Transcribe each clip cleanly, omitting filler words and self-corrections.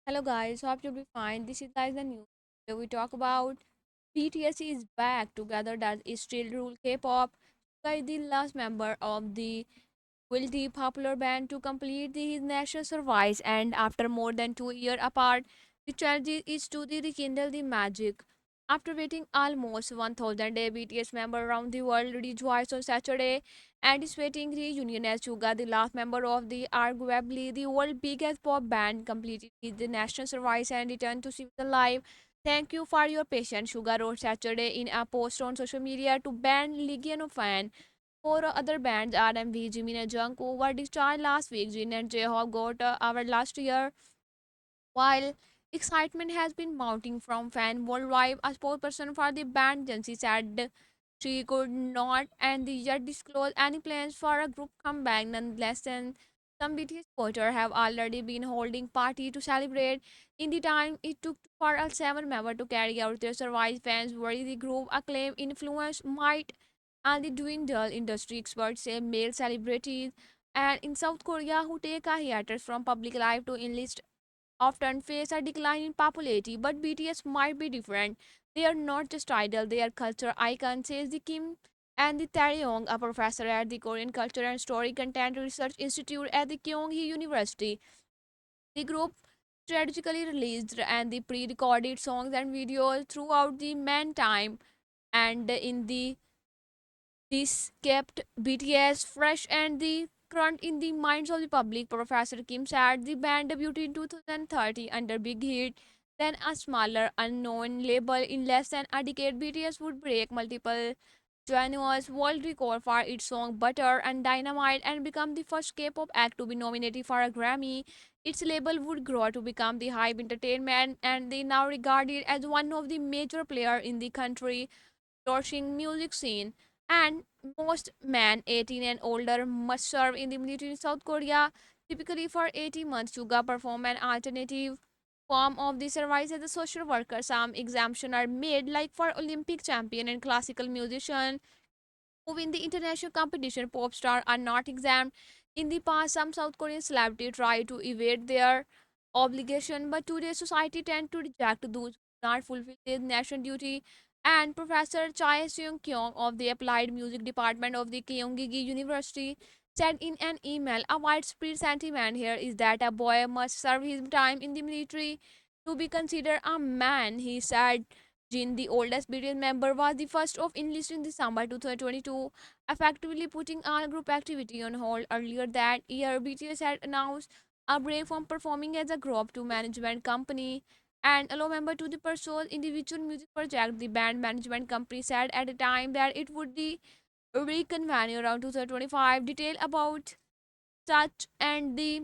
Hello guys, hope you'll be fine. This is Liza News, where we talk about BTS is back together that is still rule K-pop. Suga is the last member of the guilty popular band to complete his national service, and after more than 2 years apart, the strategy is to rekindle the magic. After waiting almost 1,000 day, BTS member around the world rejoiced on Saturday, anticipating reunion as Suga, the last member of the arguably the world's biggest pop band, completed his national service and returned to civil life. Thank you for your patience, Suga wrote Saturday in a post on social media to band Legion of fans. Four other bands, RMV, Jimin and Jungkook, were discharged last week. Jin and J-Hope got our last year. While excitement has been mounting from fans worldwide, a spokesperson for the band agency said she could not and yet disclose any plans for a group comeback. Nonetheless, and some BTS supporters have already been holding party to celebrate. In the time it took for a seven member to carry out their survive, fans worry the group acclaim influence might and the dwindle. Industry experts say male celebrities and in South Korea who take a hiatus from public life to enlist often face a decline in popularity, but BTS might be different. They are not just idol, they are culture icons, says the Kim and the Taeyong, a professor at the Korean Culture and Story Content Research Institute at the Kyunghee University. The group strategically released and the pre-recorded songs and videos throughout the man time, and in the this kept BTS fresh and the current in the minds of the public. Professor Kim said the band debuted in 2030 under Big Hit, then a smaller, unknown label. In less than a decade, BTS would break multiple January's world record for its song Butter and Dynamite and become the first K-pop act to be nominated for a Grammy. Its label would grow to become the Hype Entertainment, and they now regarded as one of the major players in the country flourishing music scene. And most men 18 and older must serve in the military in South Korea. Typically for 18 months, Suga perform an alternative form of the service as a social worker. Some exemptions are made, like for Olympic champion and classical musician who win the international competition. Pop stars are not exempt. In the past, some South Korean celebrities try to evade their obligation, but today's society tend to reject those who not fulfill their national duty. And Professor Chai Seung Kyung of the Applied Music Department of the Kyunghee University said in an email, a widespread sentiment here is that a boy must serve his time in the military to be considered a man. He said Jin, the oldest BTS member, was the first of enlisted in December 2022, effectively putting all group activity on hold. Earlier that year, BTS had announced a break from performing as a group to management company and allow member to the pursue individual music project. The band management company said at the time that it would be reconvene around 2025. Detail about such and the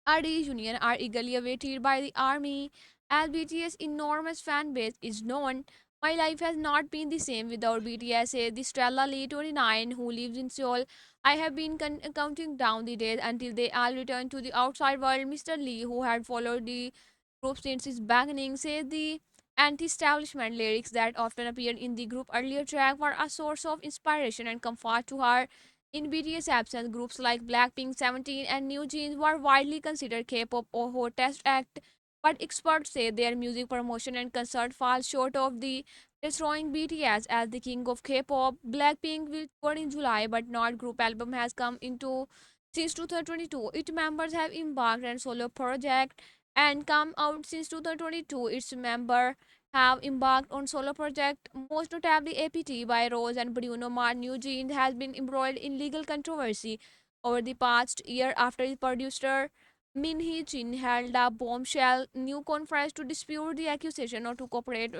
RIIZE Union are eagerly awaited by the army. As BTS' enormous fan base is known, my life has not been the same without BTS, says the Stella Lee 29 who lives in Seoul. I have been counting down the days until they all return to the outside world. Mr. Lee, who had followed the group since its beginning, says the anti-establishment lyrics that often appeared in the group earlier track were a source of inspiration and comfort to her. In BTS' absence, groups like Blackpink, 17, and New Jeans were widely considered K-pop or hottest act, but experts say their music promotion and concert fall short of the destroying BTS as the king of K-pop. Blackpink will tour in July, but not group album has come into since 2022. Its members have embarked on solo project and come out since 2022. Its member have embarked on solo project, most notably APT by Rose and Bruno Mars. New Jeans has been embroiled in legal controversy over the past year after its producer Min Hee Jin held a bombshell new conference to dispute the accusation or to cooperate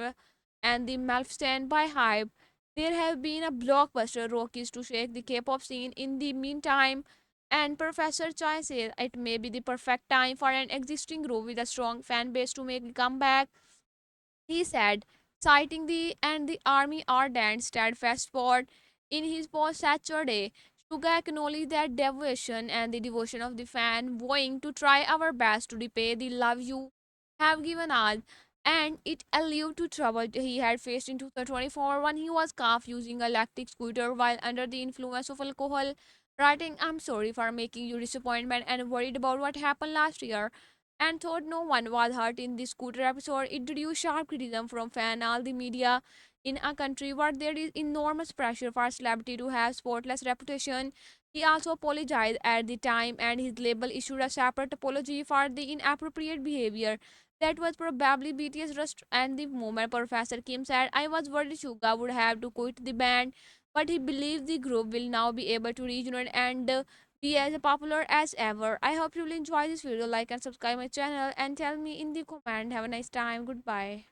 and the Maleficent by Hype. There have been a blockbuster rockies to shake the K-pop scene in the meantime, and Professor Chai says it may be the perfect time for an existing group with a strong fan base to make a comeback. He said, citing the army ardent steadfast support in his post Saturday. Suga acknowledged that devotion and the devotion of the fan, vowing to try our best to repay the love you have given us. And it alluded to trouble he had faced in 2024 when he was caught using a electric scooter while under the influence of alcohol. Writing, I'm sorry for making you disappointment and worried about what happened last year. and thought no one was hurt in the scooter episode. It introduced sharp criticism from fan all the media in a country where there is enormous pressure for a celebrity to have spotless reputation. He also apologized at the time, and his label issued a separate apology for the inappropriate behavior. That was probably BTS rust and the moment Professor Kim said, I was worried Suga would have to quit the band, but he believes the group will now be able to reunite and be as popular as ever. I hope you will enjoy this video. Like and subscribe my channel and tell me in the comment. Have a nice time. Goodbye.